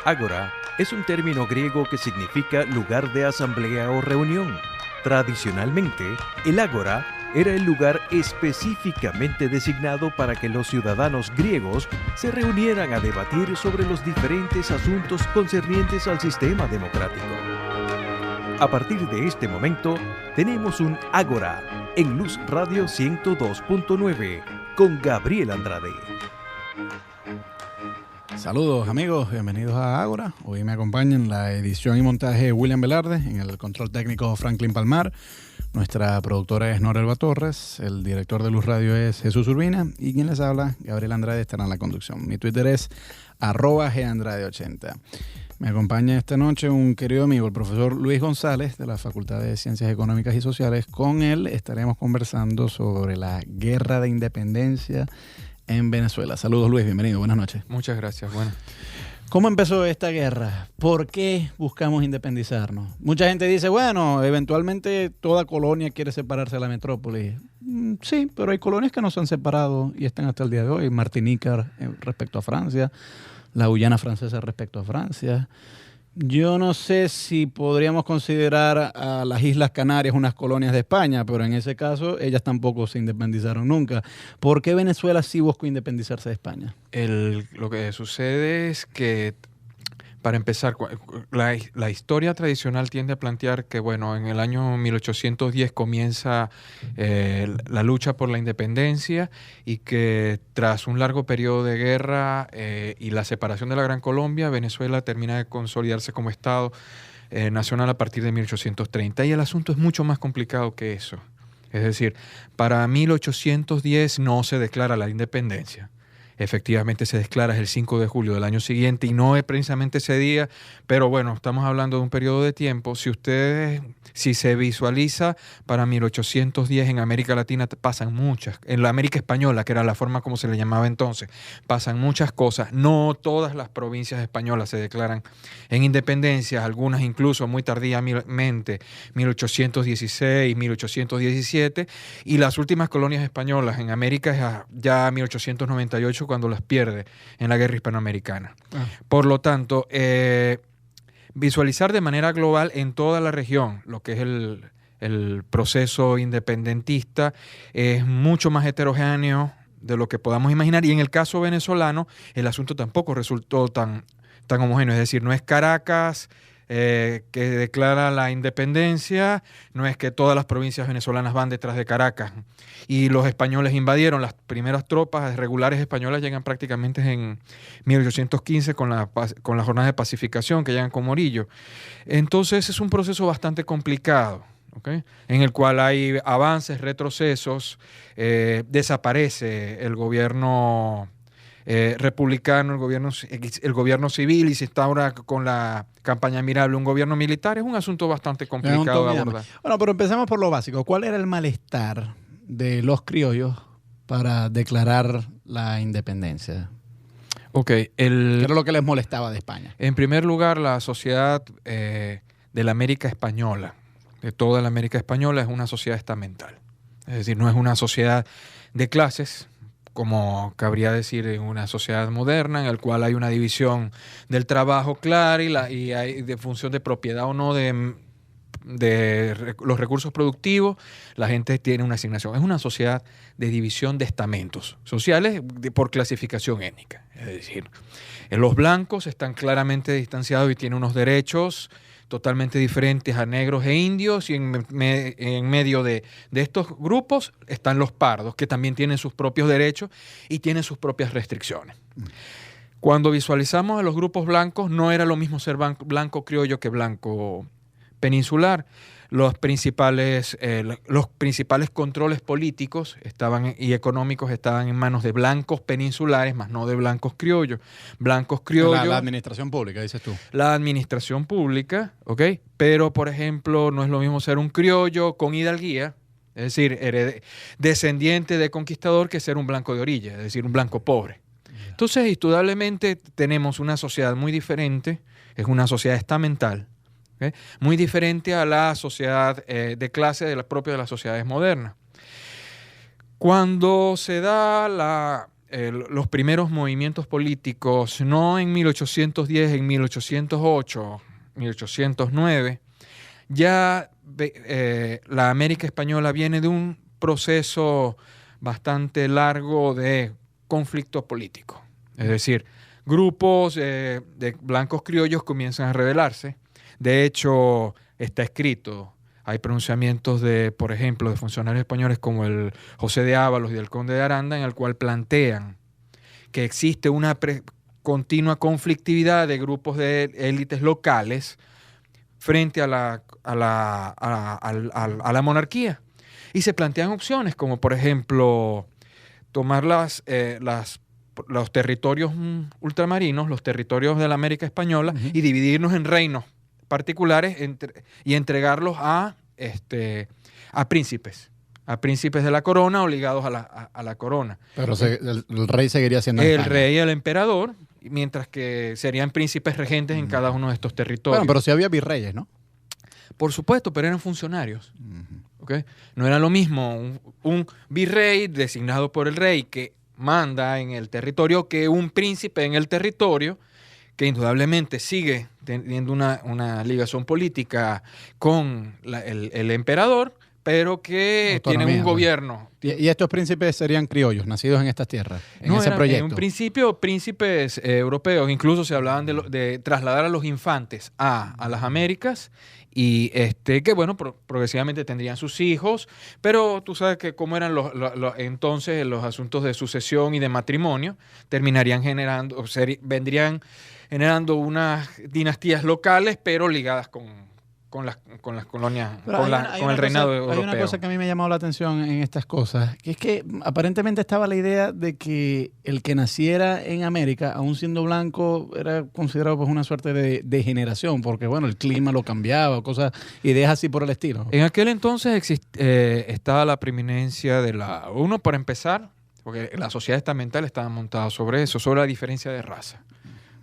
Ágora es un término griego que significa lugar de asamblea o reunión. Tradicionalmente, el ágora era el lugar específicamente designado para que los ciudadanos griegos se reunieran a debatir sobre los diferentes asuntos concernientes al sistema democrático. A partir de este momento, tenemos un Ágora en Luz Radio 102.9 con Gabriel Andrade. Saludos amigos, bienvenidos a Ágora. Hoy me acompaña en la edición y montaje William Velarde, en el control técnico Franklin Palmar, nuestra productora es Norelba Torres, el director de Luz Radio es Jesús Urbina y quien les habla, Gabriel Andrade, estará en la conducción. Mi Twitter es @gandrade80. Me acompaña esta noche un querido amigo, el profesor Luis González, de la Facultad de Ciencias Económicas y Sociales. Con él estaremos conversando sobre la guerra de independencia en Venezuela. Saludos Luis, bienvenido, buenas noches. Muchas gracias, bueno. ¿Cómo empezó esta guerra? ¿Por qué buscamos independizarnos? Mucha gente dice, bueno, eventualmente toda colonia quiere separarse de la metrópoli. Sí, pero hay colonias que no se han separado y están hasta el día de hoy. Martinica respecto a Francia, la Guyana francesa respecto a Francia. Yo no sé si podríamos considerar a las Islas Canarias unas colonias de España, pero en ese caso ellas tampoco se independizaron nunca. ¿Por qué Venezuela sí buscó independizarse de España? Lo que sucede es que, para empezar, la historia tradicional tiende a plantear que, bueno, en el año 1810 comienza la lucha por la independencia y que tras un largo periodo de guerra y la separación de la Gran Colombia, Venezuela termina de consolidarse como Estado nacional a partir de 1830. Y el asunto es mucho más complicado que eso. Es decir, para 1810 no se declara la independencia. Efectivamente se declara el 5 de julio del año siguiente y no es precisamente ese día, pero bueno, estamos hablando de un periodo de tiempo. Si se visualiza, para 1810 en América Latina pasan muchas, en la América Española, que era la forma como se le llamaba entonces, pasan muchas cosas. No todas las provincias españolas se declaran en independencia, algunas incluso muy tardíamente, 1816, 1817, y las últimas colonias españolas en América es ya 1898, cuando las pierde en la guerra hispanoamericana. Por lo tanto, visualizar de manera global en toda la región lo que es el proceso independentista es mucho más heterogéneo de lo que podamos imaginar, y en el caso venezolano el asunto tampoco resultó tan homogéneo. Es decir, no es Caracas que declara la independencia, no es que todas las provincias venezolanas van detrás de Caracas y los españoles invadieron. Las primeras tropas regulares españolas llegan prácticamente en 1815 con la jornada de pacificación, que llegan con Morillo. Entonces es un proceso bastante complicado, ¿okay? En el cual hay avances, retrocesos, desaparece el gobierno republicano, el gobierno civil, y se instaura con la campaña admirable un gobierno militar. Es un asunto bastante complicado de abordar. Bueno, pero empecemos por lo básico. ¿Cuál era el malestar de los criollos para declarar la independencia? ¿Qué era lo que les molestaba de España? En primer lugar, la sociedad de la América Española, de toda la América Española, es una sociedad estamental. Es decir, no es una sociedad de clases, como cabría decir en una sociedad moderna, en la cual hay una división del trabajo clara y hay de función de propiedad o no de los recursos productivos, la gente tiene una asignación. Es una sociedad de división de estamentos sociales por clasificación étnica. Es decir, los blancos están claramente distanciados y tienen unos derechos totalmente diferentes a negros e indios, y en medio de estos grupos están los pardos, que también tienen sus propios derechos y tienen sus propias restricciones. Cuando visualizamos a los grupos blancos, no era lo mismo ser blanco criollo que blanco peninsular. Los principales controles políticos y económicos estaban en manos de blancos peninsulares, más no de blancos criollos. Blancos criollos. La administración pública, dices tú. La administración pública, ¿ok? Pero, por ejemplo, no es lo mismo ser un criollo con hidalguía, es decir, descendiente de conquistador, que ser un blanco de orilla, es decir, un blanco pobre. Entonces, indudablemente, tenemos una sociedad muy diferente, es una sociedad estamental, ¿okay? Muy diferente a la sociedad de clase de las propias de las sociedades modernas. Cuando se da los primeros movimientos políticos, no en 1810, en 1808, 1809, ya la América española viene de un proceso bastante largo de conflicto político. Es decir, grupos de blancos criollos comienzan a rebelarse. De hecho, está escrito, hay pronunciamientos de, por ejemplo, de funcionarios españoles como el José de Ábalos y el Conde de Aranda, en el cual plantean que existe una continua conflictividad de grupos de élites locales frente a la monarquía. Y se plantean opciones como, por ejemplo, tomar los territorios ultramarinos, los territorios de la América Española, y dividirnos en reinos particulares y entregarlos a príncipes de la corona o ligados a la corona. Pero el rey seguiría siendo el rey y el emperador, mientras que serían príncipes regentes en cada uno de estos territorios. Bueno, pero sí había virreyes, ¿no? Por supuesto, pero eran funcionarios. ¿Okay? No era lo mismo un virrey designado por el rey que manda en el territorio que un príncipe en el territorio, que indudablemente sigue teniendo una ligación política con el emperador, pero que tienen un gobierno. ¿Y estos príncipes serían criollos, nacidos en estas tierras, en ese proyecto? En un principio, príncipes europeos. Incluso se hablaban de trasladar a los infantes a las Américas y que, bueno, progresivamente tendrían sus hijos, pero tú sabes que como eran entonces los asuntos de sucesión y de matrimonio, vendrían generando unas dinastías locales, pero ligadas con las colonias, con el reinado europeo. Hay una cosa que a mí me ha llamado la atención en estas cosas, que es que aparentemente estaba la idea de que el que naciera en América, aún siendo blanco, era considerado pues una suerte de degeneración, porque bueno, el clima lo cambiaba, ideas así por el estilo. En aquel entonces estaba la preeminencia uno, para empezar, porque la sociedad estamental estaba montada sobre eso, sobre la diferencia de raza.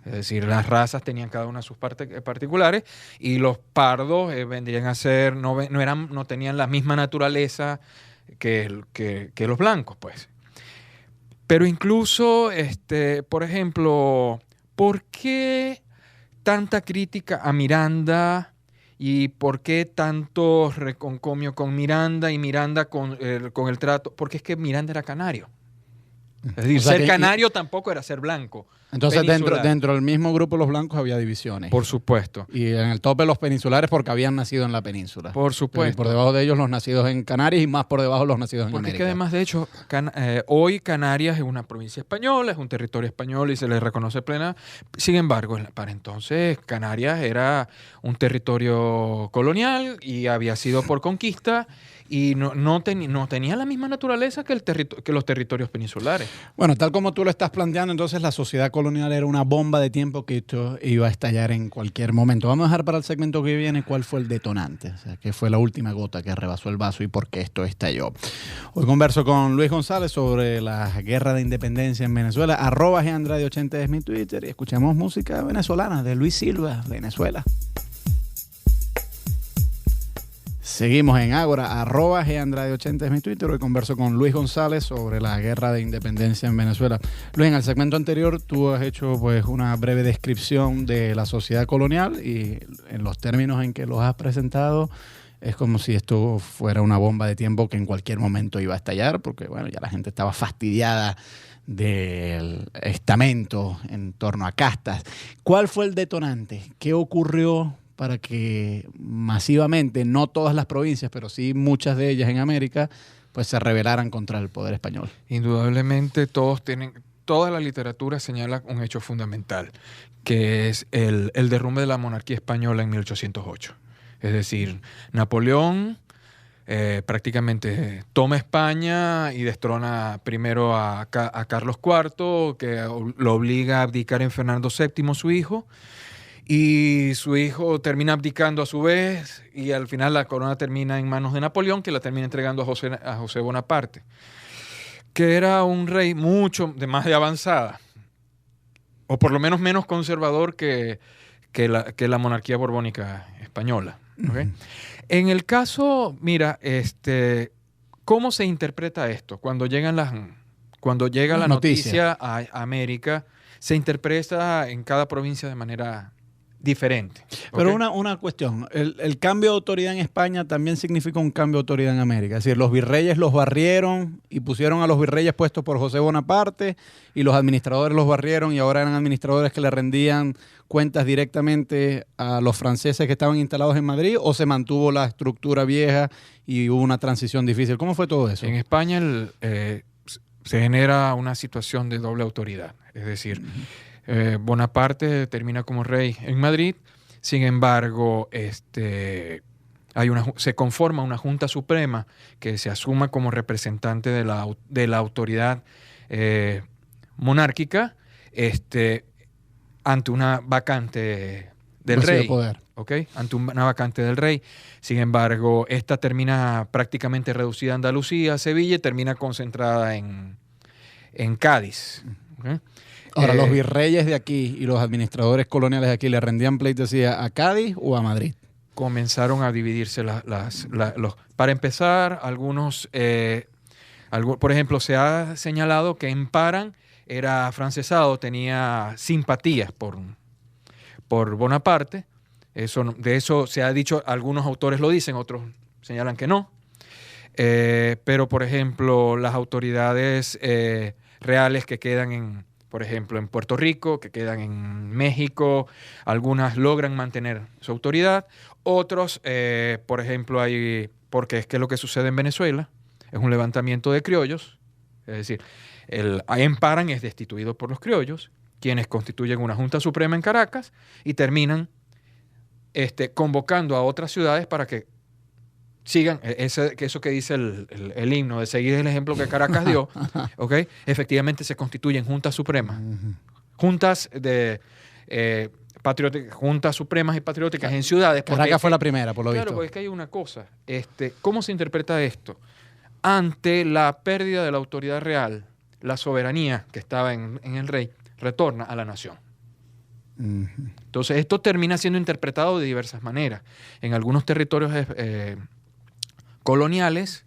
Es decir, las razas tenían cada una sus partes particulares y los pardos vendrían a ser, no tenían la misma naturaleza que los blancos, pues. Pero incluso, por ejemplo, ¿por qué tanta crítica a Miranda y por qué tanto reconcomio con Miranda y Miranda con el trato? Porque es que Miranda era canario. Es decir, ser canario tampoco era ser blanco. Entonces, dentro del mismo grupo de los blancos había divisiones. Por supuesto. Y en el tope los peninsulares porque habían nacido en la península. Por supuesto. Y por debajo de ellos los nacidos en Canarias y más por debajo los nacidos en Porque América. Porque además, de hecho, hoy Canarias es una provincia española, es un territorio español y se le reconoce plena. Sin embargo, para entonces Canarias era un territorio colonial y había sido por conquista y no tenía la misma naturaleza que los territorios peninsulares. Bueno, tal como tú lo estás planteando, entonces la sociedad colonial era una bomba de tiempo que esto iba a estallar en cualquier momento. Vamos a dejar para el segmento que viene cuál fue el detonante, o sea, qué fue la última gota que rebasó el vaso y por qué esto estalló. Hoy converso con Luis González sobre la guerra de independencia en Venezuela. @GAndrade80 es mi Twitter y escuchemos música venezolana de Luis Silva, Venezuela. Seguimos en Ágora, @GAndrade80 es mi Twitter. Hoy converso con Luis González sobre la guerra de independencia en Venezuela. Luis, en el segmento anterior tú has hecho pues una breve descripción de la sociedad colonial y en los términos en que los has presentado es como si esto fuera una bomba de tiempo que en cualquier momento iba a estallar, porque bueno, ya la gente estaba fastidiada del estamento en torno a castas. ¿Cuál fue el detonante? ¿Qué ocurrió para que masivamente, no todas las provincias, pero sí muchas de ellas en América, pues se rebelaran contra el poder español? Indudablemente toda la literatura señala un hecho fundamental, que es el derrumbe de la monarquía española en 1808. Es decir, Napoleón prácticamente toma España y destrona primero a Carlos IV, que lo obliga a abdicar en Fernando VII, su hijo, y su hijo termina abdicando a su vez y al final la corona termina en manos de Napoleón, que la termina entregando a José Bonaparte, que era un rey mucho más de avanzada, o por lo menos menos conservador que la monarquía borbónica española. ¿Okay? Uh-huh. En el caso, mira, ¿cómo se interpreta esto? Cuando llegan Cuando llega la Noticia. noticia a América, se interpreta en cada provincia de manera diferente. Pero ¿ok? una cuestión, el cambio de autoridad en España también significa un cambio de autoridad en América. Es decir, los virreyes los barrieron y pusieron a los virreyes puestos por José Bonaparte y los administradores los barrieron y ahora eran administradores que le rendían cuentas directamente a los franceses que estaban instalados en Madrid, o se mantuvo la estructura vieja y hubo una transición difícil. ¿Cómo fue todo eso? En España se genera una situación de doble autoridad. Es decir, Bonaparte termina como rey en Madrid, sin embargo, se conforma una Junta Suprema que se asuma como representante de la autoridad monárquica ante una vacante del Vacío de rey. poder. ¿Ok? Ante una vacante del rey. Sin embargo, esta termina prácticamente reducida a Andalucía, Sevilla, y termina concentrada en Cádiz. ¿Ok? Ahora, ¿los virreyes de aquí y los administradores coloniales de aquí le rendían pleitesía a Cádiz o a Madrid? Comenzaron a dividirse para empezar, por ejemplo, se ha señalado que Emparan era afrancesado, tenía simpatías por Bonaparte. De eso se ha dicho, algunos autores lo dicen, otros señalan que no. Pero, por ejemplo, las autoridades reales que quedan por ejemplo, en Puerto Rico, que quedan en México, algunas logran mantener su autoridad, otros, por ejemplo, porque es que lo que sucede en Venezuela es un levantamiento de criollos, es decir, Emparan es destituido por los criollos, quienes constituyen una Junta Suprema en Caracas y terminan convocando a otras ciudades para que sigan eso que dice el himno, de seguir el ejemplo que Caracas dio, ¿ok? Efectivamente se constituyen juntas supremas, juntas juntas supremas y patrióticas en ciudades. Caracas fue la primera, por lo claro, visto. porque es que hay una cosa, ¿cómo se interpreta esto? Ante la pérdida de la autoridad real, la soberanía que estaba en el rey retorna a la nación. Entonces, esto termina siendo interpretado de diversas maneras. En algunos territorios coloniales,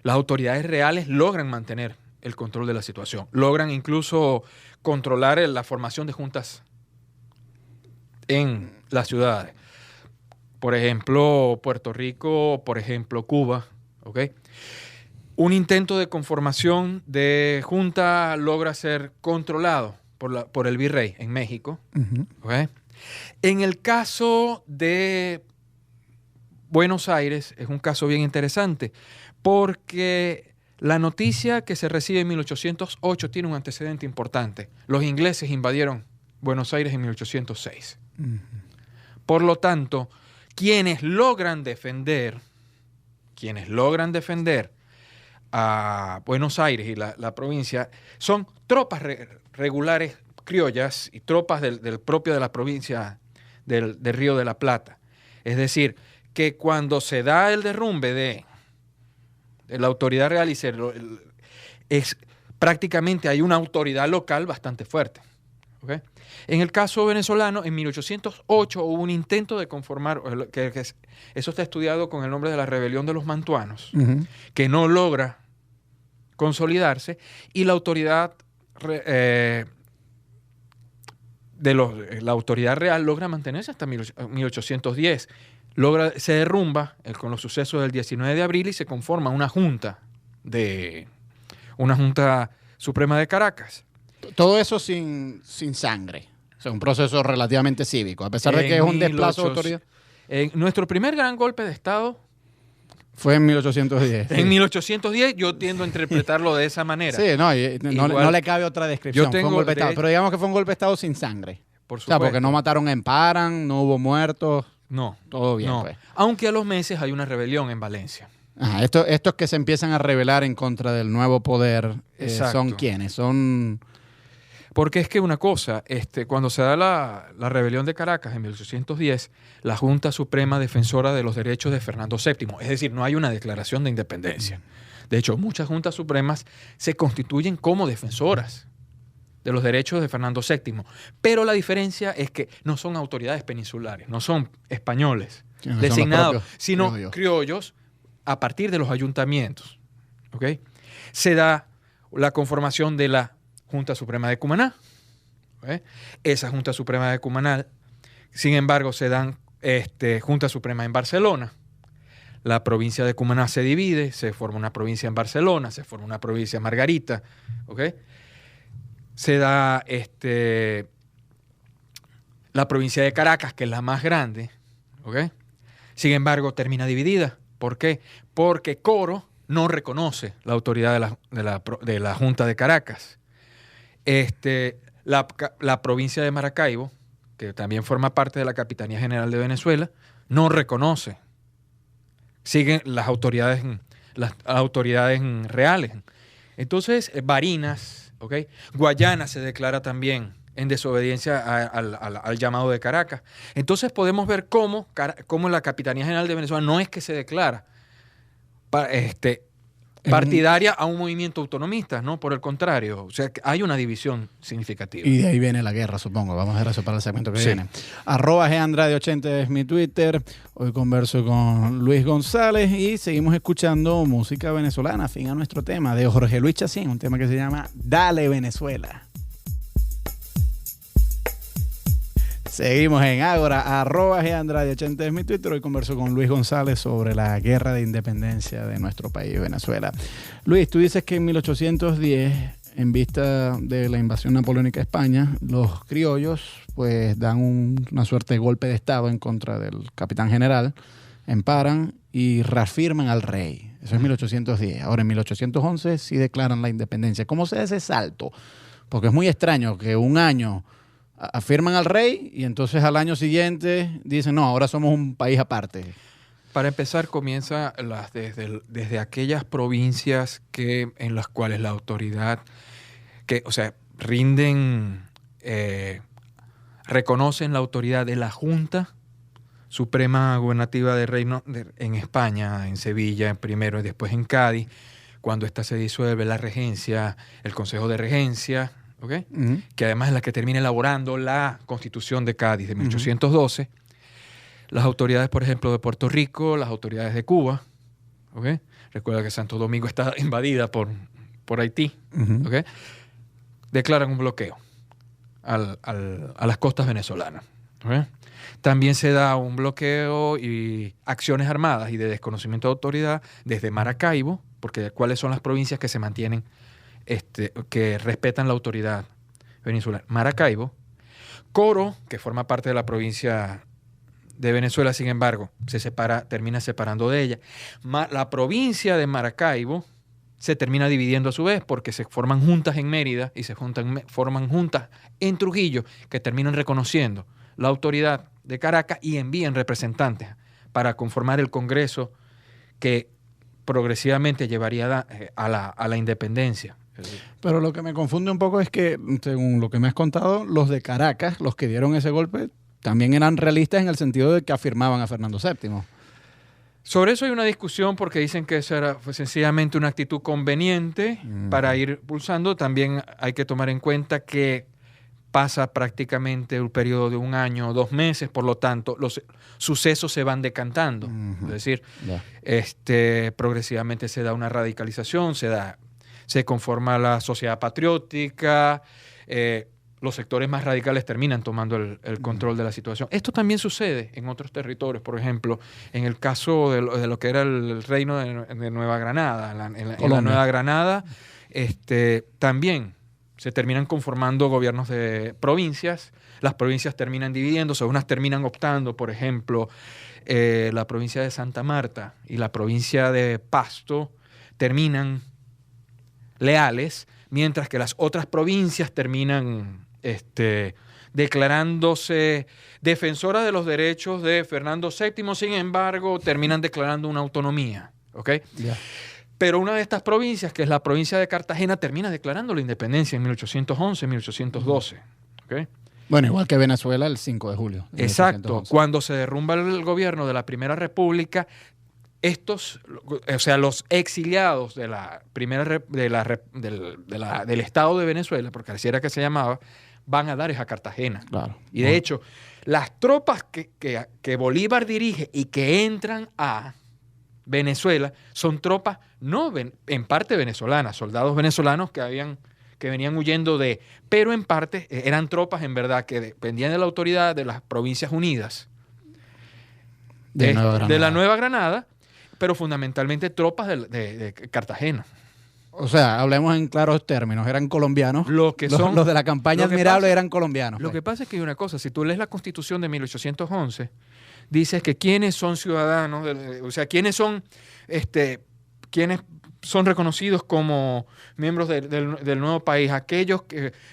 las autoridades reales logran mantener el control de la situación. Logran incluso controlar la formación de juntas en las ciudades. Por ejemplo, Puerto Rico, por ejemplo, Cuba. ¿Ok? Un intento de conformación de junta logra ser controlado por el virrey en México. ¿Ok? En el caso de Buenos Aires es un caso bien interesante porque la noticia que se recibe en 1808 tiene un antecedente importante. Los ingleses invadieron Buenos Aires en 1806. Por lo tanto, quienes logran defender a Buenos Aires y la provincia son tropas regulares criollas y tropas del propio de la provincia del Río de la Plata. Es decir, que cuando se da el derrumbe de la autoridad real prácticamente hay una autoridad local bastante fuerte. ¿Okay? En el caso venezolano, en 1808 hubo un intento de conformar, eso está estudiado con el nombre de la rebelión de los mantuanos, que no logra consolidarse, y la autoridad la autoridad real logra mantenerse hasta 1810. Se derrumba con los sucesos del 19 de abril y se conforma una junta suprema de Caracas. Todo eso sin sangre. O sea, un proceso relativamente cívico, a pesar de que es un desplazo de autoridad. Nuestro primer gran golpe de Estado fue en 1810. En 1810 yo tiendo a interpretarlo de esa manera. Sí, no le cabe otra descripción. Fue un golpe de Estado. Pero digamos que fue un golpe de Estado sin sangre. Por supuesto. O sea, porque no mataron a Emparan, no hubo muertos. No. Todo bien, no. pues. Aunque a los meses hay una rebelión en Valencia. Ajá, estos que se empiezan a rebelar en contra del nuevo poder, ¿son quiénes? Porque es que una cosa, cuando se da la rebelión de Caracas en 1810, la Junta Suprema Defensora de los Derechos de Fernando VII, es decir, no hay una declaración de independencia. De hecho, muchas juntas supremas se constituyen como defensoras de los derechos de Fernando VII. Pero la diferencia es que no son autoridades peninsulares, no son españoles designados, sino criollos a partir de los ayuntamientos. ¿Okay? Se da la conformación de la Junta Suprema de Cumaná. ¿Okay? Esa Junta Suprema de Cumaná, sin embargo, se dan Junta Suprema en Barcelona. La provincia de Cumaná se divide, se forma una provincia en Barcelona, se forma una provincia en Margarita. ¿Okay? Se da la provincia de Caracas, que es la más grande. ¿Okay? Sin embargo, termina dividida. ¿Por qué? Porque Coro no reconoce la autoridad de la Junta de Caracas. La provincia de Maracaibo, que también forma parte de la Capitanía General de Venezuela, no reconoce. Siguen las autoridades reales. Entonces, Barinas, ¿okay? Guayana se declara también en desobediencia al llamado de Caracas. Entonces podemos ver cómo la Capitanía General de Venezuela no es que se declara partidaria a un movimiento autonomista, ¿no? Por el contrario, o sea, hay una división significativa. Y de ahí viene la guerra, supongo. Vamos a ver eso para el segmento que viene. @GAndrade80 es mi Twitter. Hoy converso con Luis González y seguimos escuchando música venezolana, fin a nuestro tema, de Jorge Luis Chacín, un tema que se llama Dale Venezuela. Seguimos en Ágora, @GAndrade80 es mi Twitter. Hoy converso con Luis González sobre la guerra de independencia de nuestro país, Venezuela. Luis, tú dices que en 1810, en vista de la invasión napoleónica a España, los criollos pues dan una suerte de golpe de estado en contra del capitán general, emparan y reafirman al rey. Eso es 1810. Ahora en 1811 sí declaran la independencia. ¿Cómo se da ese salto? Porque es muy extraño que un año afirman al rey y entonces al año siguiente dicen, no, ahora somos un país aparte. Para empezar, comienza desde aquellas provincias en las cuales la autoridad, reconocen la autoridad de la Junta Suprema Gubernativa del Reino en España, en Sevilla primero y después en Cádiz. Cuando ésta se disuelve, la regencia, el Consejo de Regencia, ¿okay? Que además es la que termina elaborando la Constitución de Cádiz de 1812. Las autoridades, por ejemplo, de Puerto Rico, las autoridades de Cuba, ¿okay? Recuerda que Santo Domingo está invadida por Haití, ¿okay? Declaran un bloqueo a las costas venezolanas. ¿Okay? También se da un bloqueo y acciones armadas y de desconocimiento de autoridad desde Maracaibo, porque ¿cuáles son las provincias que se mantienen, que respetan la autoridad venezolana? Maracaibo. Coro, que forma parte de la provincia de Venezuela, sin embargo, termina separando de ella. La provincia de Maracaibo se termina dividiendo a su vez porque se forman juntas en Mérida y forman juntas en Trujillo que terminan reconociendo la autoridad de Caracas y envían representantes para conformar el Congreso que progresivamente llevaría a la independencia. Pero lo que me confunde un poco es que, según lo que me has contado, los de Caracas, los que dieron ese golpe, también eran realistas en el sentido de que afirmaban a Fernando VII. Sobre eso hay una discusión porque dicen que eso fue sencillamente una actitud conveniente para ir pulsando. También hay que tomar en cuenta que pasa prácticamente un periodo de 1 año o 2 meses, por lo tanto, los sucesos se van decantando. Es decir, progresivamente se da una radicalización, se conforma la sociedad patriótica, los sectores más radicales terminan tomando el control de la situación. Esto también sucede en otros territorios, por ejemplo, en el caso de lo que era el reino de Nueva Granada. En la Nueva Granada también se terminan conformando gobiernos de provincias, las provincias terminan dividiéndose, unas terminan optando, por ejemplo, la provincia de Santa Marta y la provincia de Pasto terminan leales, mientras que las otras provincias terminan declarándose defensoras de los derechos de Fernando VII, sin embargo, terminan declarando una autonomía. ¿Okay? Yeah. Pero una de estas provincias, que es la provincia de Cartagena, termina declarando la independencia en 1811, 1812. ¿Okay? Bueno, igual que Venezuela el 5 de julio. De Exacto. 1811. Cuando se derrumba el gobierno de la Primera República, los exiliados de la del Estado de Venezuela, porque así era que se llamaba, van a dar a Cartagena. Claro. Y de hecho, las tropas que Bolívar dirige y que entran a Venezuela, son tropas en parte venezolanas, soldados venezolanos que venían huyendo pero en parte eran tropas en verdad que dependían de la autoridad de las Provincias Unidas de la Nueva Granada, pero fundamentalmente tropas de Cartagena. O sea, hablemos en claros términos, eran colombianos. Los de la campaña admirable eran colombianos. Lo que pasa es que hay una cosa, si tú lees la Constitución de 1811, dices que quiénes son ciudadanos, o sea, quiénes son reconocidos como miembros del nuevo país, aquellos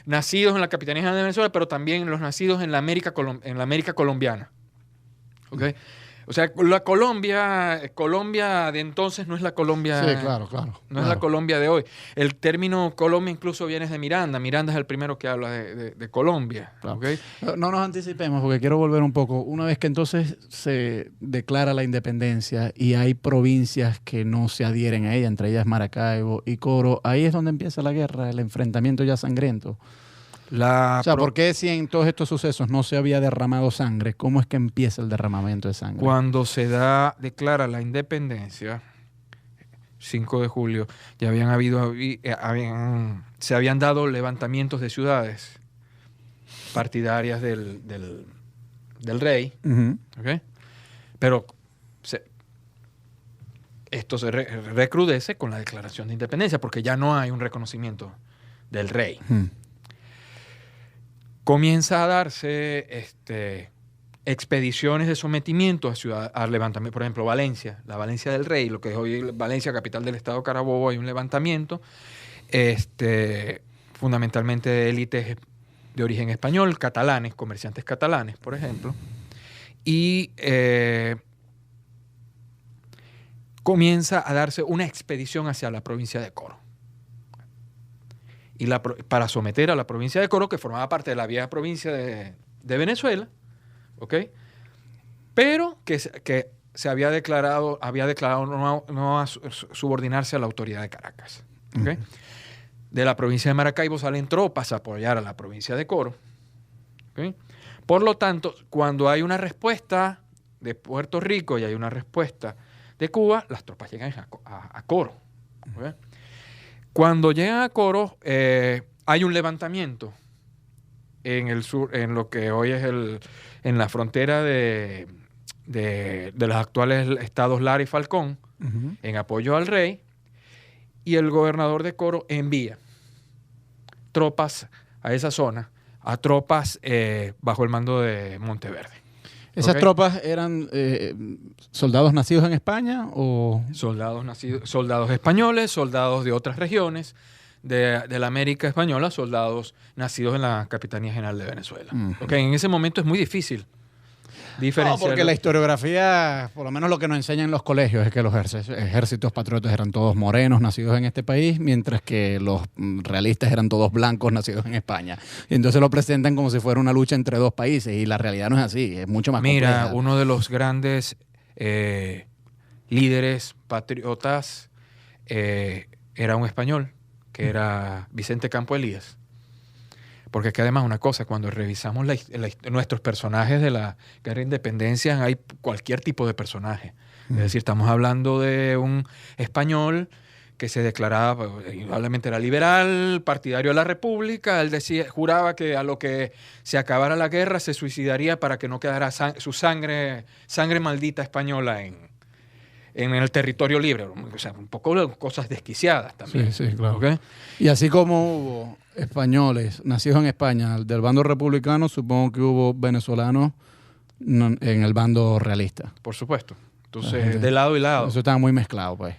nacidos en la Capitanía General de Venezuela, pero también los nacidos en la América colombiana. ¿Okay? O sea, la Colombia de entonces no es la Colombia. Sí, claro. No es la Colombia de hoy. El término Colombia incluso viene de Miranda. Miranda es el primero que habla de Colombia. Claro. ¿Okay? No nos anticipemos porque quiero volver un poco. Una vez que entonces se declara la independencia y hay provincias que no se adhieren a ella, entre ellas Maracaibo y Coro, ahí es donde empieza la guerra, el enfrentamiento ya sangriento. ¿Por qué si en todos estos sucesos no se había derramado sangre? ¿Cómo es que empieza el derramamiento de sangre? Cuando declara la independencia, 5 de julio, ya se habían dado levantamientos de ciudades partidarias del rey, Uh-huh. ¿okay? Pero esto se recrudece con la declaración de independencia, porque ya no hay un reconocimiento del rey. Uh-huh. Comienza a darse expediciones de sometimiento a levantamiento. Por ejemplo, Valencia, la Valencia del Rey, lo que es hoy Valencia, capital del estado Carabobo, hay un levantamiento, fundamentalmente de élites de origen español, catalanes, comerciantes catalanes, por ejemplo, y comienza a darse una expedición hacia la provincia de Coro. Y para someter a la provincia de Coro, que formaba parte de la vieja provincia de Venezuela, ¿ok? Pero que se había declarado no a subordinarse a la autoridad de Caracas, ¿ok? Uh-huh. De la provincia de Maracaibo salen tropas a apoyar a la provincia de Coro, ¿ok? Por lo tanto, cuando hay una respuesta de Puerto Rico y hay una respuesta de Cuba, las tropas llegan a Coro, ¿ok? Cuando llegan a Coro, hay un levantamiento en el sur, en lo que hoy es en la frontera de los actuales estados Lara y Falcón, uh-huh, en apoyo al rey, y el gobernador de Coro envía tropas a esa zona, a tropas bajo el mando de Monteverde. ¿Esas tropas eran soldados nacidos en España o...? Soldados españoles, soldados de otras regiones de la América española, soldados nacidos en la Capitanía General de Venezuela. Uh-huh. Okay, en ese momento es muy difícil diferenciar. No, porque la historiografía, por lo menos lo que nos enseñan en los colegios, es que los ejércitos patriotas eran todos morenos, nacidos en este país, mientras que los realistas eran todos blancos, nacidos en España. Y entonces lo presentan como si fuera una lucha entre dos países, y la realidad no es así, es mucho más compleja. Mira, uno de los grandes líderes patriotas era un español, que era Vicente Campo Elías. Porque que además una cosa, cuando revisamos nuestros personajes de la Guerra de Independencia, hay cualquier tipo de personaje. Es decir, estamos hablando de un español que se declaraba, indudablemente era liberal, partidario de la República. Él juraba que a lo que se acabara la guerra se suicidaría para que no quedara su sangre maldita española en el territorio libre. O sea, un poco de cosas desquiciadas también. Sí, claro. ¿Okay? Y así como hubo españoles nacidos en España del bando republicano, supongo que hubo venezolanos en el bando realista. Por supuesto. Entonces, de lado y lado. Eso estaba muy mezclado, pues.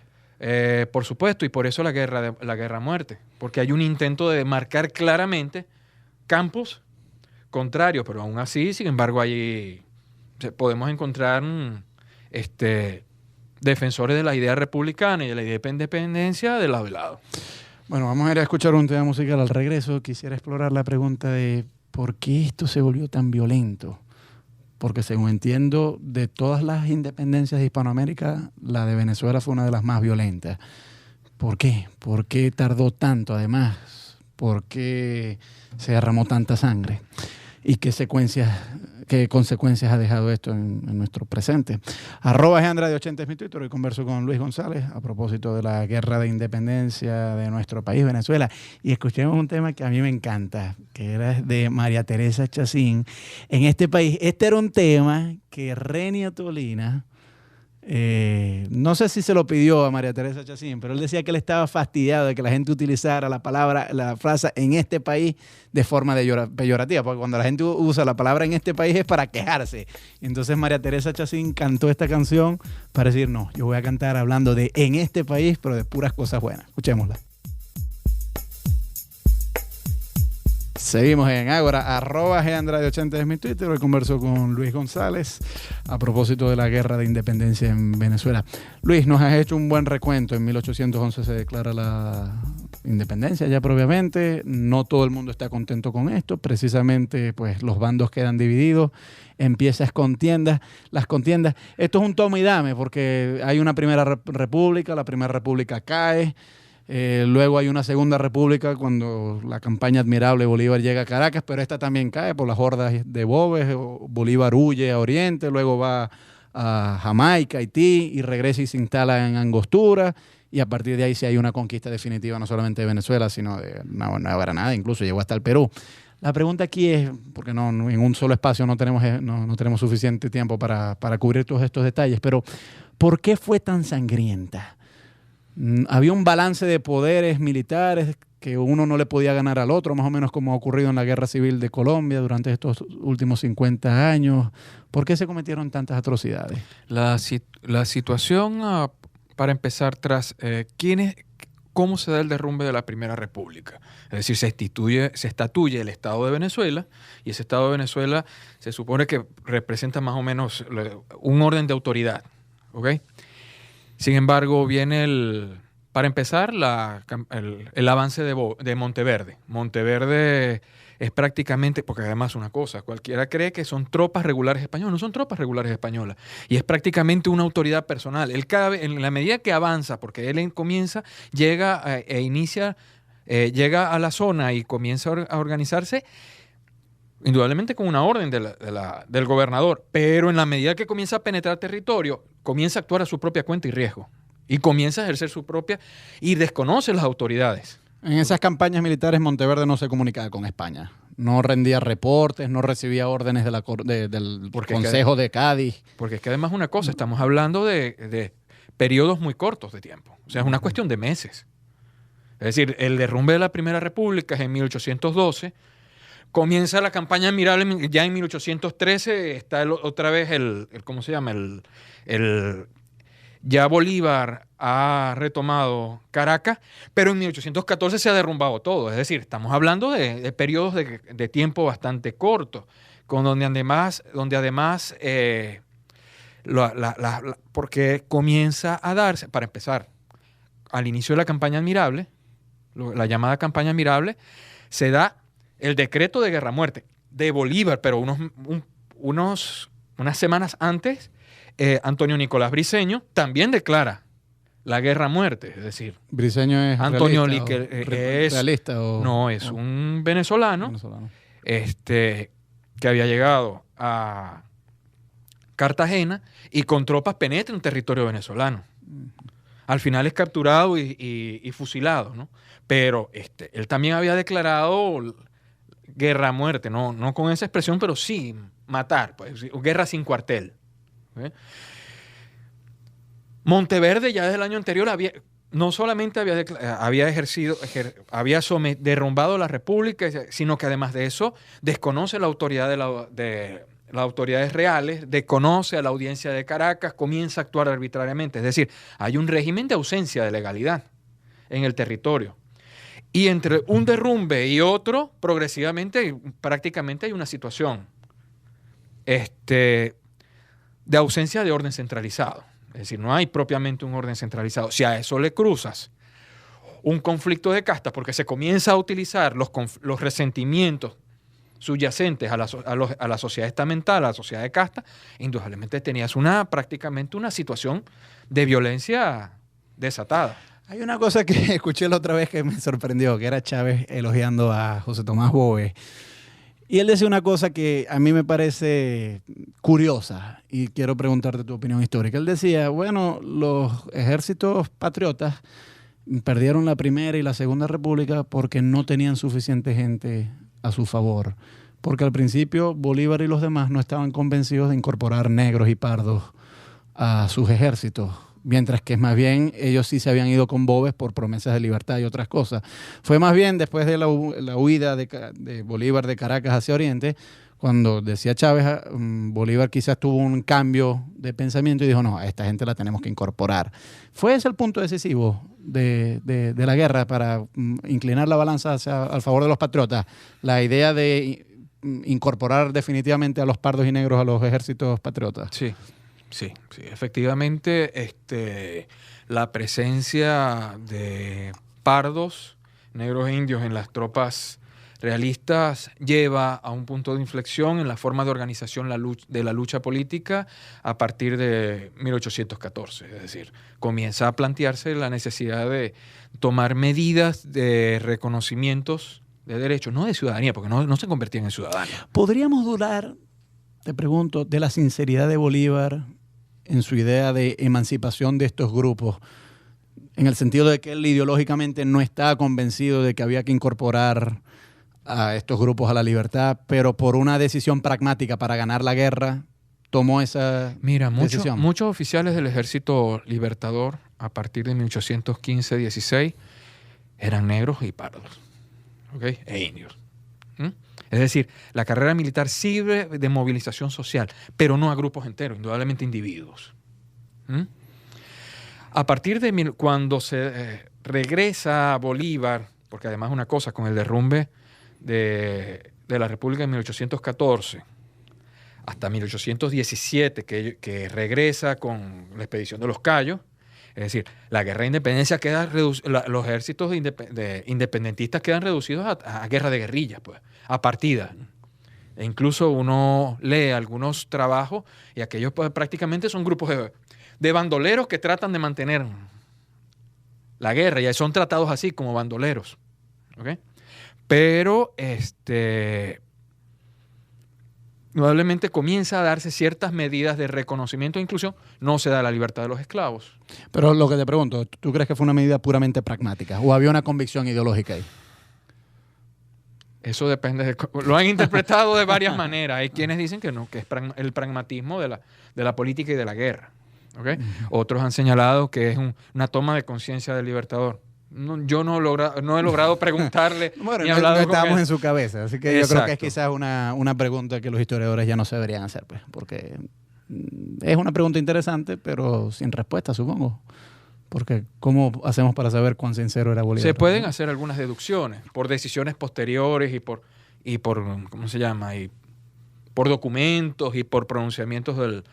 Por supuesto, y por eso la guerra a muerte. Porque hay un intento de marcar claramente campos contrarios, pero aún así, sin embargo, podemos encontrar defensores de la idea republicana y de la idea de independencia de lado y lado. Bueno, vamos a ir a escuchar un tema musical. Al regreso quisiera explorar la pregunta de ¿por qué esto se volvió tan violento? Porque según entiendo, de todas las independencias de Hispanoamérica, la de Venezuela fue una de las más violentas. ¿Por qué? ¿Por qué tardó tanto además? ¿Por qué se derramó tanta sangre? ¿Y qué qué consecuencias ha dejado esto en nuestro presente. @Gandrade80 es mi Twitter. Hoy converso con Luis González a propósito de la guerra de independencia de nuestro país, Venezuela. Y escuchemos un tema que a mí me encanta, que era de María Teresa Chacín. En este país, este era un tema que Renio Tolina, no sé si se lo pidió a María Teresa Chacín, pero él decía que él estaba fastidiado de que la gente utilizara la frase en este país de forma peyorativa, porque cuando la gente usa la palabra en este país es para quejarse. Entonces María Teresa Chacín cantó esta canción para decir, no, yo voy a cantar hablando de en este país, pero de puras cosas buenas. Escuchémosla. Seguimos en Ágora, @GAndrade80 es mi Twitter. Hoy converso con Luis González a propósito de la guerra de independencia en Venezuela. Luis, nos has hecho un buen recuento. En 1811 se declara la independencia ya propiamente. No todo el mundo está contento con esto. Precisamente, pues los bandos quedan divididos. Empiezan las contiendas. Esto es un toma y dame porque hay una primera república, la primera república cae. Luego hay una segunda república cuando la campaña admirable Bolívar llega a Caracas, pero esta también cae por las hordas de Bobes. Bolívar huye a Oriente, luego va a Jamaica, Haití y regresa y se instala en Angostura. Y a partir de ahí sí hay una conquista definitiva no solamente de Venezuela, sino de Nueva Granada, incluso llegó hasta el Perú. La pregunta aquí es, porque no en un solo espacio no tenemos suficiente tiempo para cubrir todos estos detalles, pero ¿por qué fue tan sangrienta? Había un balance de poderes militares que uno no le podía ganar al otro, más o menos como ha ocurrido en la Guerra Civil de Colombia durante estos últimos 50 años. ¿Por qué se cometieron tantas atrocidades? La situación, para empezar, ¿cómo se da el derrumbe de la Primera República? Es decir, se estatuye el Estado de Venezuela, y ese Estado de Venezuela se supone que representa más o menos un orden de autoridad, ¿ok? Sin embargo, viene para empezar, el avance de Monteverde. Monteverde es prácticamente, porque además una cosa, cualquiera cree que son tropas regulares españolas, no son tropas regulares españolas, y es prácticamente una autoridad personal. Él en la medida que avanza, porque él comienza, llega llega a la zona y comienza a organizarse, indudablemente con una orden del gobernador, pero en la medida que comienza a penetrar territorio, comienza a actuar a su propia cuenta y riesgo, y comienza a ejercer su propia, y desconoce las autoridades. En esas campañas militares Monteverde no se comunicaba con España, no rendía reportes, no recibía órdenes del Consejo de Cádiz. Porque es que además una cosa, estamos hablando de periodos muy cortos de tiempo, o sea, es una cuestión de meses. Es decir, el derrumbe de la Primera República es en 1812, comienza la campaña admirable ya en 1813, está otra vez ¿cómo se llama? Ya Bolívar ha retomado Caracas, pero en 1814 se ha derrumbado todo. Es decir, estamos hablando de periodos de tiempo bastante cortos, donde además porque comienza a darse, para empezar, al inicio de la campaña admirable, la llamada campaña admirable, se da el decreto de guerra-muerte de Bolívar, pero unas semanas antes, Antonio Nicolás Briceño también declara la guerra-muerte. Es decir, Briceño es Antonio realista o no, es un venezolano. Que había llegado a Cartagena y con tropas penetra en un territorio venezolano. Al final es capturado y fusilado, ¿no? Pero él también había declarado guerra a muerte, no con esa expresión, pero sí matar, pues, guerra sin cuartel. ¿Okay? Monteverde ya desde el año anterior no solamente había derrumbado la república, sino que además de eso desconoce la autoridad de las autoridades reales, desconoce a la audiencia de Caracas, comienza a actuar arbitrariamente. Es decir, hay un régimen de ausencia de legalidad en el territorio. Y entre un derrumbe y otro, progresivamente, prácticamente hay una situación de ausencia de orden centralizado. Es decir, no hay propiamente un orden centralizado. Si a eso le cruzas un conflicto de castas, porque se comienza a utilizar los resentimientos subyacentes a la sociedad estamental, a la sociedad de casta, indudablemente tenías prácticamente una situación de violencia desatada. Hay una cosa que escuché la otra vez que me sorprendió, que era Chávez elogiando a José Tomás Bove. Y él decía una cosa que a mí me parece curiosa y quiero preguntarte tu opinión histórica. Él decía, bueno, los ejércitos patriotas perdieron la Primera y la Segunda República porque no tenían suficiente gente a su favor. Porque al principio Bolívar y los demás no estaban convencidos de incorporar negros y pardos a sus ejércitos, mientras que más bien ellos sí se habían ido con bobes por promesas de libertad y otras cosas. Fue más bien después de la huida de Bolívar de Caracas hacia Oriente, cuando decía Chávez, Bolívar quizás tuvo un cambio de pensamiento y dijo, no, a esta gente la tenemos que incorporar. ¿Fue ese el punto decisivo de la guerra para inclinar la balanza al favor de los patriotas? La idea de incorporar definitivamente a los pardos y negros a los ejércitos patriotas. Sí. Sí, efectivamente, la presencia de pardos, negros e indios en las tropas realistas lleva a un punto de inflexión en la forma de organización de la lucha política a partir de 1814. Es decir, comienza a plantearse la necesidad de tomar medidas de reconocimientos de derechos, no de ciudadanía, porque no se convertían en ciudadanos. ¿Podríamos dudar, te pregunto, de la sinceridad de Bolívar en su idea de emancipación de estos grupos, en el sentido de que él ideológicamente no estaba convencido de que había que incorporar a estos grupos a la libertad, pero por una decisión pragmática para ganar la guerra, tomó esa decisión? Muchos oficiales del Ejército Libertador, a partir de 1815-16, eran negros y pardos, ¿okay? E indios. Es decir, la carrera militar sirve de movilización social, pero no a grupos enteros, indudablemente individuos. A partir de cuando se regresa a Bolívar, porque además una cosa, con el derrumbe de la República en 1814, hasta 1817, que regresa con la expedición de los Cayos, es decir, la guerra de independencia queda los ejércitos independentistas quedan reducidos a guerra de guerrillas, pues, a partidas. E incluso uno lee algunos trabajos y aquellos pues, prácticamente son grupos de bandoleros que tratan de mantener la guerra y son tratados así como bandoleros. ¿Okay? Pero indudablemente comienza a darse ciertas medidas de reconocimiento e inclusión. No se da la libertad de los esclavos. Pero lo que te pregunto, ¿tú crees que fue una medida puramente pragmática o había una convicción ideológica ahí? Eso depende. Lo han interpretado de varias maneras. Hay quienes dicen que no, que es el pragmatismo de la política y de la guerra. ¿Okay? Otros han señalado que es una toma de conciencia del libertador. Yo no he logrado preguntarle. Bueno, ni no hablado estábamos con en su cabeza, así que yo creo que es quizás una pregunta que los historiadores ya no se deberían hacer, pues, porque es una pregunta interesante, pero sin respuesta, supongo. Porque ¿cómo hacemos para saber cuán sincero era Bolívar? Se pueden hacer algunas deducciones por decisiones posteriores y por ¿cómo se llama? Y por documentos y por pronunciamientos del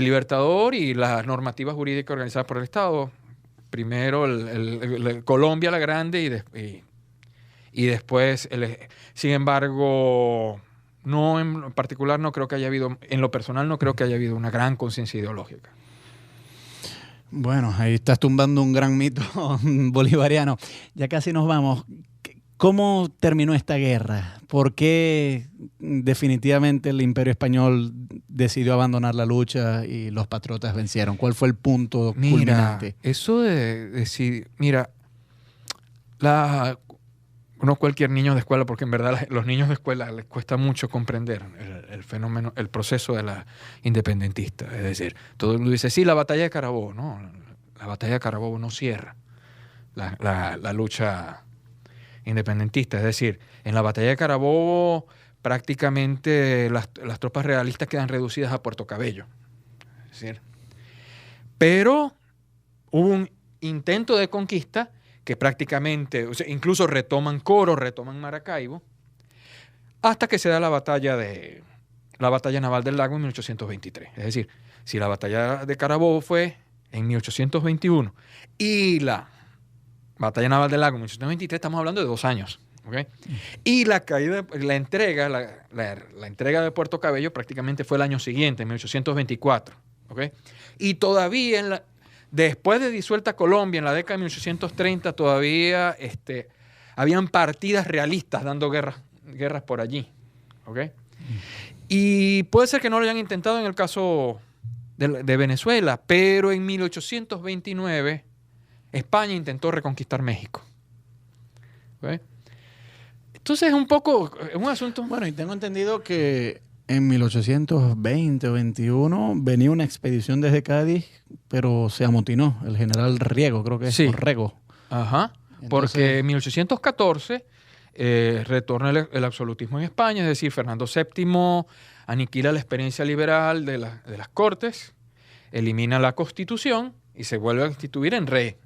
libertador y las normativas jurídicas organizadas por el Estado. Primero Colombia la Grande y después, sin embargo, no en particular no creo que haya habido, en lo personal no creo que haya habido una gran conciencia ideológica. Bueno, ahí estás tumbando un gran mito bolivariano. Ya casi nos vamos. ¿Cómo terminó esta guerra? ¿Por qué definitivamente el Imperio Español decidió abandonar la lucha y los patriotas vencieron? ¿Cuál fue el punto culminante? Eso de decir, no cualquier niño de escuela, porque en verdad los niños de escuela les cuesta mucho comprender el fenómeno, el proceso de la independentista. Es decir, todo el mundo dice, sí, la batalla de Carabobo. No, la batalla de Carabobo no cierra la lucha independentista. Es decir, en la batalla de Carabobo prácticamente las tropas realistas quedan reducidas a Puerto Cabello. Es decir, pero hubo un intento de conquista que prácticamente, o sea, incluso retoman Coro, retoman Maracaibo, hasta que se da la batalla naval del Lago en 1823. Es decir, si la batalla de Carabobo fue en 1821 y la batalla naval del Lago en 1823, estamos hablando de 2 años. ¿Okay? Y la entrega de Puerto Cabello prácticamente fue el año siguiente, en 1824. ¿Okay? Y todavía después de disuelta Colombia, en la década de 1830, todavía habían partidas realistas dando guerras por allí. ¿ok? Y puede ser que no lo hayan intentado en el caso de Venezuela, pero en 1829 España intentó reconquistar México. ¿Ok? Entonces es un asunto... Bueno, y tengo entendido que en 1820 o 21 venía una expedición desde Cádiz, pero se amotinó el general Riego, creo que es, Sí. o Rego. Ajá, Entonces- porque en 1814 retorna el absolutismo en España, es decir, Fernando VII aniquila la experiencia liberal de las Cortes, elimina la Constitución y se vuelve a instituir en rey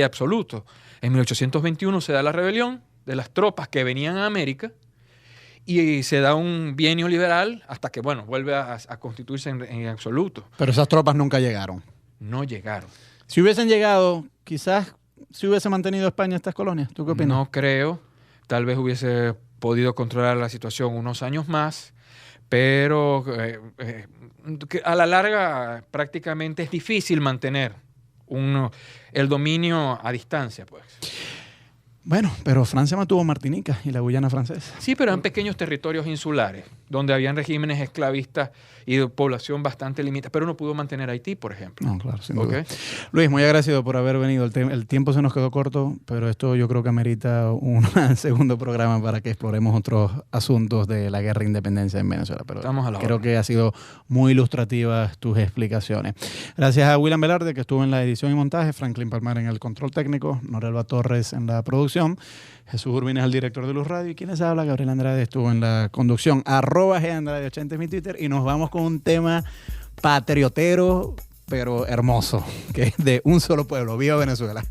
absoluto. En 1821 se da la rebelión de las tropas que venían a América y se da un bienio liberal hasta que, bueno, vuelve a constituirse en absoluto. Pero esas tropas nunca llegaron. No llegaron. Si hubiesen llegado, quizás se hubiese mantenido España estas colonias. ¿Tú qué opinas? No creo. Tal vez hubiese podido controlar la situación unos años más, pero que a la larga prácticamente es difícil mantener el dominio a distancia, pues. Bueno, pero Francia mantuvo Martinica y la Guyana francesa. Sí, pero en pequeños territorios insulares, donde habían regímenes esclavistas y de población bastante limitada, pero no pudo mantener Haití, por ejemplo. No, claro, sin ¿Ok? duda. Luis, muy agradecido por haber venido. El tiempo se nos quedó corto, pero esto yo creo que amerita un segundo programa para que exploremos otros asuntos de la guerra de independencia en Venezuela. Pero Estamos a la creo orden. que ha sido muy ilustrativas tus explicaciones. Gracias a William Velarde, que estuvo en la edición y montaje, Franklin Palmar en el control técnico, Norelba Torres en la producción, Jesús Urbina es el director de Luz Radio y quienes habla, Gabriel Andrade estuvo en la conducción. @GAndrade80 es mi Twitter y nos vamos con un tema patriotero pero hermoso, que es de un solo pueblo. ¡Viva Venezuela!